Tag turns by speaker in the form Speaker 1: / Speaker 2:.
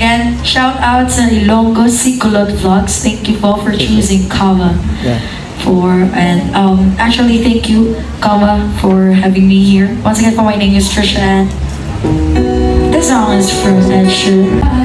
Speaker 1: Again, shout out sa Ilonggo si Kulot Vlogs. Thank you po for choosing Kawa. Actually, thank you, Kawa, for having me here. Once again, my name is Trisha. This song is from Ed Sheeran.